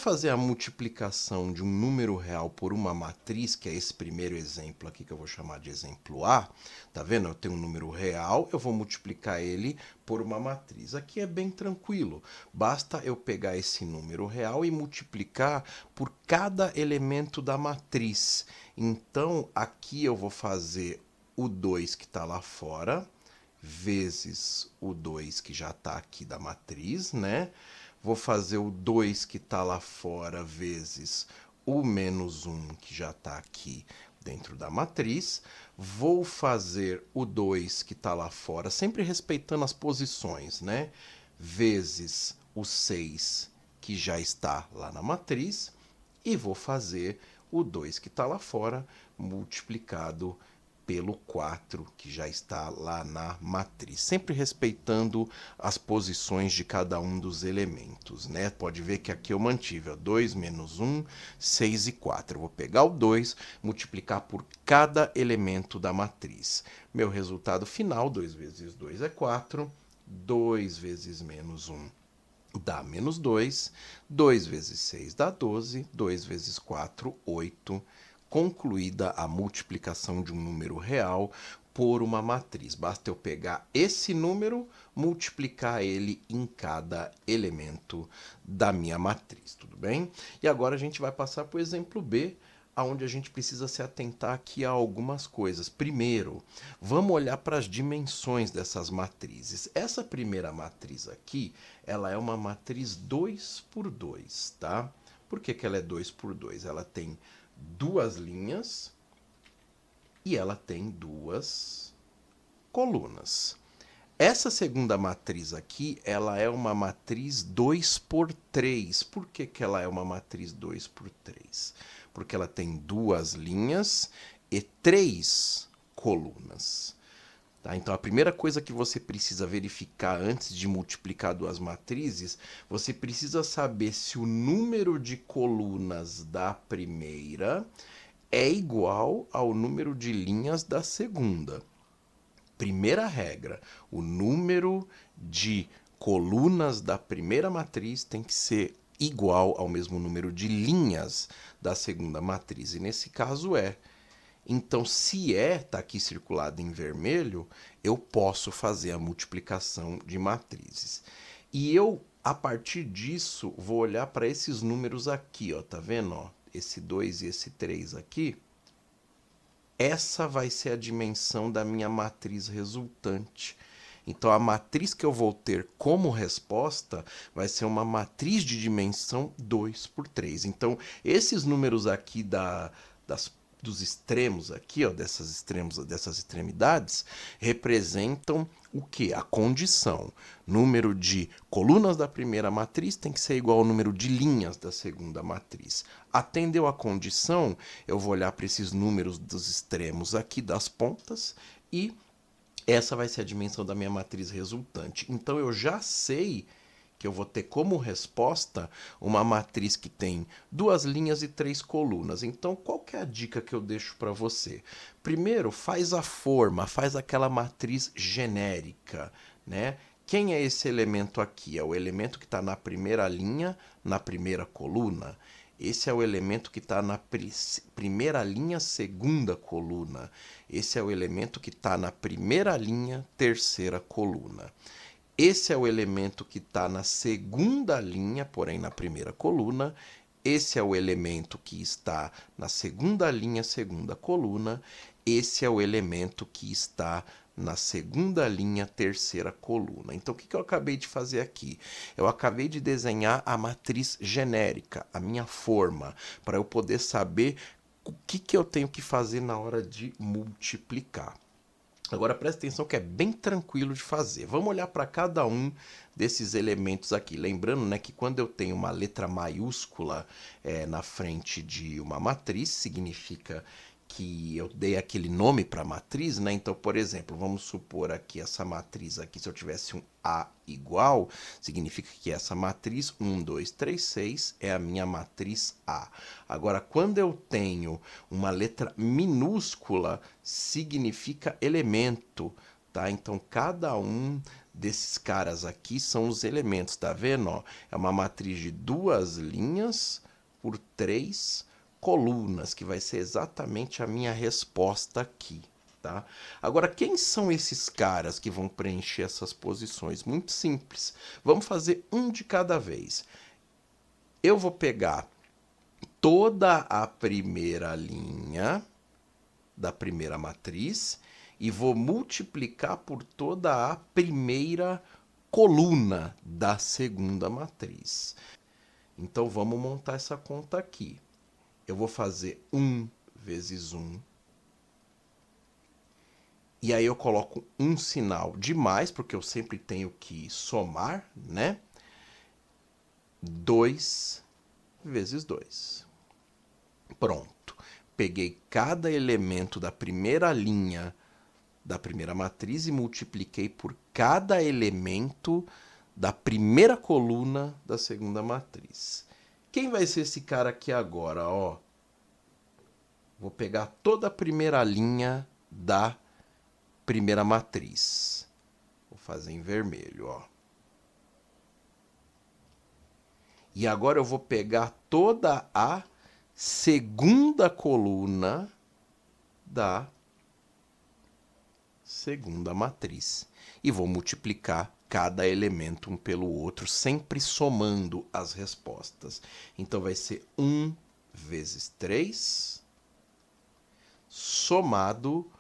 fazer a multiplicação de um número real por uma matriz, que é esse primeiro exemplo aqui que eu vou chamar de exemplo A, tá vendo? Eu tenho um número real, eu vou multiplicar ele por uma matriz. Aqui é bem tranquilo, basta eu pegar esse número real e multiplicar por cada elemento da matriz. Então, aqui eu vou fazer o 2 que está lá fora, vezes o 2 que já está aqui da matriz, né? Vou fazer o 2 que está lá fora vezes o menos 1 que já está aqui dentro da matriz. Vou fazer o 2 que está lá fora, sempre respeitando as posições, né? Vezes o 6 que já está lá na matriz. E vou fazer o 2 que está lá fora multiplicado pelo 4, que já está lá na matriz. Sempre respeitando as posições de cada um dos elementos, né? Pode ver que aqui eu mantive, ó, 2 menos 1, 6 e 4. Eu vou pegar o 2, multiplicar por cada elemento da matriz. Meu resultado final, 2 vezes 2 é 4, 2 vezes menos 1 dá menos 2, 2 vezes 6 dá 12, 2 vezes 4, 8. Concluída a multiplicação de um número real por uma matriz. Basta eu pegar esse número, multiplicar ele em cada elemento da minha matriz, tudo bem? E agora a gente vai passar para o exemplo B, onde a gente precisa se atentar aqui a algumas coisas. Primeiro, vamos olhar para as dimensões dessas matrizes. Essa primeira matriz aqui, ela é uma matriz 2 por 2, tá? Por que ela é 2 por 2? Ela tem duas linhas e ela tem duas colunas. Essa segunda matriz aqui, ela é uma matriz 2 por 3. Por que ela é uma matriz 2 por 3? Porque ela tem duas linhas e três colunas. Tá? Então, a primeira coisa que você precisa verificar antes de multiplicar duas matrizes, você precisa saber se o número de colunas da primeira é igual ao número de linhas da segunda. Primeira regra, o número de colunas da primeira matriz tem que ser igual ao mesmo número de linhas da segunda matriz. E nesse caso é. Então, se está aqui circulado em vermelho, eu posso fazer a multiplicação de matrizes. E eu, a partir disso, vou olhar para esses números aqui, ó, tá vendo? Ó? Esse 2 e esse 3 aqui. Essa vai ser a dimensão da minha matriz resultante. Então, a matriz que eu vou ter como resposta vai ser uma matriz de dimensão 2 por 3. Então, esses números aqui dos extremos aqui, ó, dessas extremidades, representam o que? A condição. Número de colunas da primeira matriz tem que ser igual ao número de linhas da segunda matriz. Atendeu a condição, eu vou olhar para esses números dos extremos aqui das pontas e essa vai ser a dimensão da minha matriz resultante. Então eu já sei que eu vou ter como resposta uma matriz que tem duas linhas e três colunas. Então, qual que é a dica que eu deixo para você? Primeiro, faz a forma, faz aquela matriz genérica, né? Quem é esse elemento aqui? É o elemento que está na primeira linha, na primeira coluna. Esse é o elemento que está na primeira linha, segunda coluna. Esse é o elemento que está na primeira linha, terceira coluna. Esse é o elemento que está na segunda linha, porém na primeira coluna. Esse é o elemento que está na segunda linha, segunda coluna. Esse é o elemento que está na segunda linha, terceira coluna. Então, o que eu acabei de fazer aqui? Eu acabei de desenhar a matriz genérica, a minha forma, para eu poder saber o que eu tenho que fazer na hora de multiplicar. Agora presta atenção que é bem tranquilo de fazer. Vamos olhar para cada um desses elementos aqui. Lembrando, né, que quando eu tenho uma letra maiúscula na frente de uma matriz, significa que eu dei aquele nome para a matriz, né? Então, por exemplo, vamos supor aqui essa matriz aqui, se eu tivesse um A igual, significa que essa matriz 1, 2, 3, 6 é a minha matriz A. Agora, quando eu tenho uma letra minúscula, significa elemento, tá? Então, cada um desses caras aqui são os elementos, tá vendo? Ó, é uma matriz de 2 linhas por 3 colunas, que vai ser exatamente a minha resposta aqui, tá? Agora, quem são esses caras que vão preencher essas posições? Muito simples. Vamos fazer um de cada vez. Eu vou pegar toda a primeira linha da primeira matriz e vou multiplicar por toda a primeira coluna da segunda matriz. Então, vamos montar essa conta aqui. Eu vou fazer 1 vezes 1. E aí eu coloco um sinal de mais, porque eu sempre tenho que somar, né? 2 vezes 2. Pronto. Peguei cada elemento da primeira linha da primeira matriz e multipliquei por cada elemento da primeira coluna da segunda matriz. Quem vai ser esse cara aqui agora, ó? Vou pegar toda a primeira linha da primeira matriz. Vou fazer em vermelho, ó. E agora eu vou pegar toda a segunda coluna da segunda matriz. E vou multiplicar cada elemento um pelo outro, sempre somando as respostas. Então vai ser 1 vezes 3, somado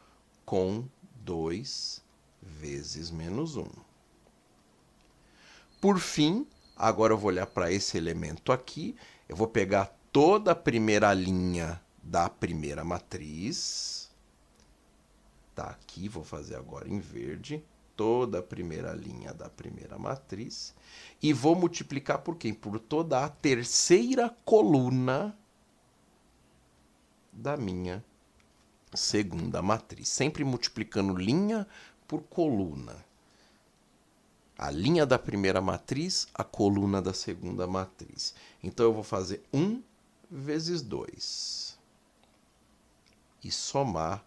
com 2 vezes menos 1. Por fim, agora eu vou olhar para esse elemento aqui, eu vou pegar toda a primeira linha da primeira matriz. Tá aqui, vou fazer agora em verde, toda a primeira linha da primeira matriz. E vou multiplicar por quem? Por toda a terceira coluna da minha segunda matriz. Sempre multiplicando linha por coluna. A linha da primeira matriz, a coluna da segunda matriz. Então, eu vou fazer 1 vezes 2. E somar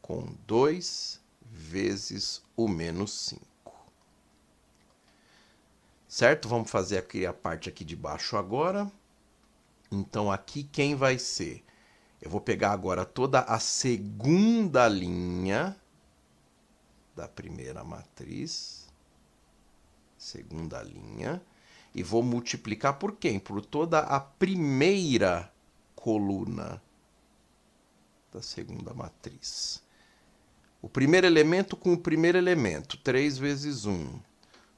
com 2 vezes o menos 5. Certo? Vamos fazer aqui a parte aqui de baixo agora. Então, aqui quem vai ser? Eu vou pegar agora toda a segunda linha da primeira matriz. Segunda linha. E vou multiplicar por quem? Por toda a primeira coluna da segunda matriz. O primeiro elemento com o primeiro elemento, 3 vezes 1,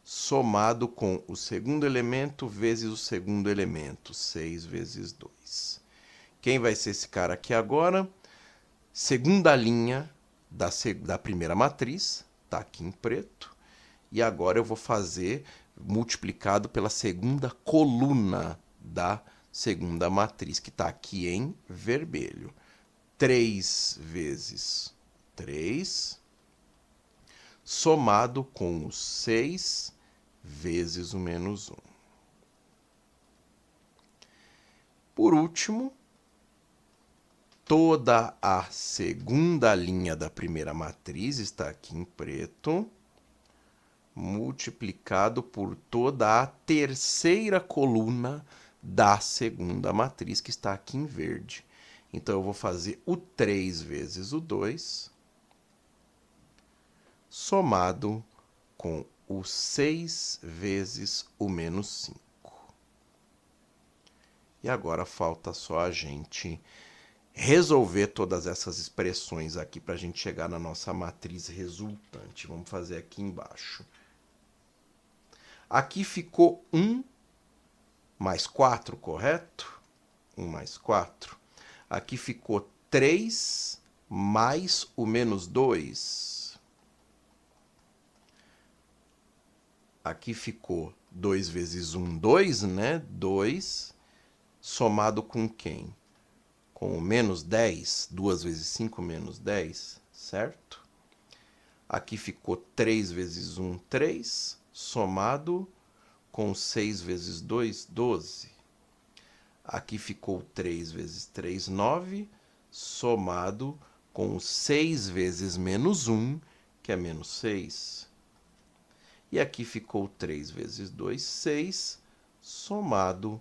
somado com o segundo elemento vezes o segundo elemento, 6 vezes 2. Quem vai ser esse cara aqui agora? Segunda linha da primeira matriz, está aqui em preto. E agora eu vou fazer multiplicado pela segunda coluna da segunda matriz, que está aqui em vermelho. 3 vezes 3, somado com o 6 vezes o menos 1. Por último, toda a segunda linha da primeira matriz está aqui em preto, multiplicado por toda a terceira coluna da segunda matriz, que está aqui em verde. Então, eu vou fazer o 3 vezes o 2, somado com o 6 vezes o menos 5. E agora falta só a gente resolver todas essas expressões aqui para a gente chegar na nossa matriz resultante. Vamos fazer aqui embaixo. Aqui ficou 1 mais 4, correto? 1 mais 4. Aqui ficou 3 mais o menos 2. Aqui ficou 2 vezes 1, 2, né? 2, somado com quem? Com o menos 10. 2 vezes 5, menos 10, certo? Aqui ficou 3 vezes 1, 3, somado com 6 vezes 2, 12. Aqui ficou 3 vezes 3, 9, somado com 6 vezes menos 1, que é menos 6. E aqui ficou 3 vezes 2, 6, somado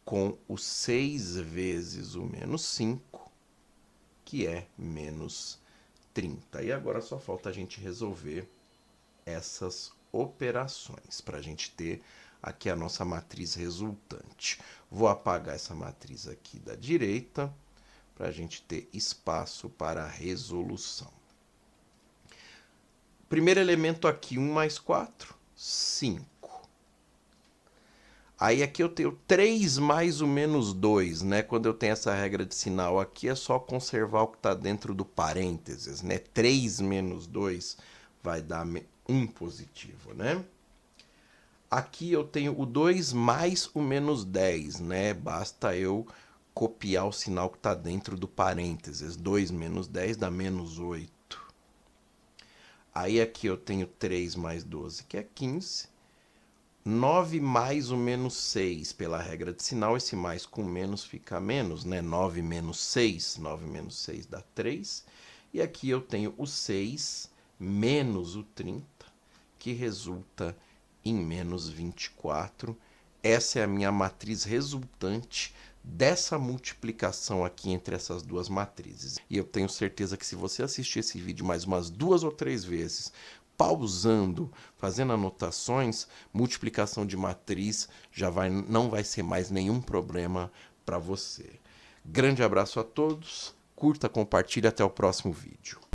com o 6 vezes o menos 5, que é menos 30. E agora só falta a gente resolver essas operações para a gente ter aqui a nossa matriz resultante. Vou apagar essa matriz aqui da direita para a gente ter espaço para a resolução. Primeiro elemento aqui, 1 mais 4, 5. Aí aqui eu tenho 3 mais o menos 2, né? Quando eu tenho essa regra de sinal aqui, é só conservar o que está dentro do parênteses, né? 3 menos 2 vai dar 1 positivo, né? Aqui eu tenho o 2 mais o menos 10, né? Basta eu copiar o sinal que está dentro do parênteses. 2 menos 10 dá menos 8. Aí aqui eu tenho 3 mais 12, que é 15. 9 mais o menos 6, pela regra de sinal, esse mais com menos fica menos, né? 9 menos 6, 9 menos 6 dá 3. E aqui eu tenho o 6 menos o 30, que resulta em menos 24. Essa é a minha matriz resultante dessa multiplicação aqui entre essas duas matrizes. E eu tenho certeza que se você assistir esse vídeo mais umas 2 ou 3 vezes, pausando, fazendo anotações, multiplicação de matriz não vai ser mais nenhum problema para você. Grande abraço a todos, curta, compartilhe, até o próximo vídeo.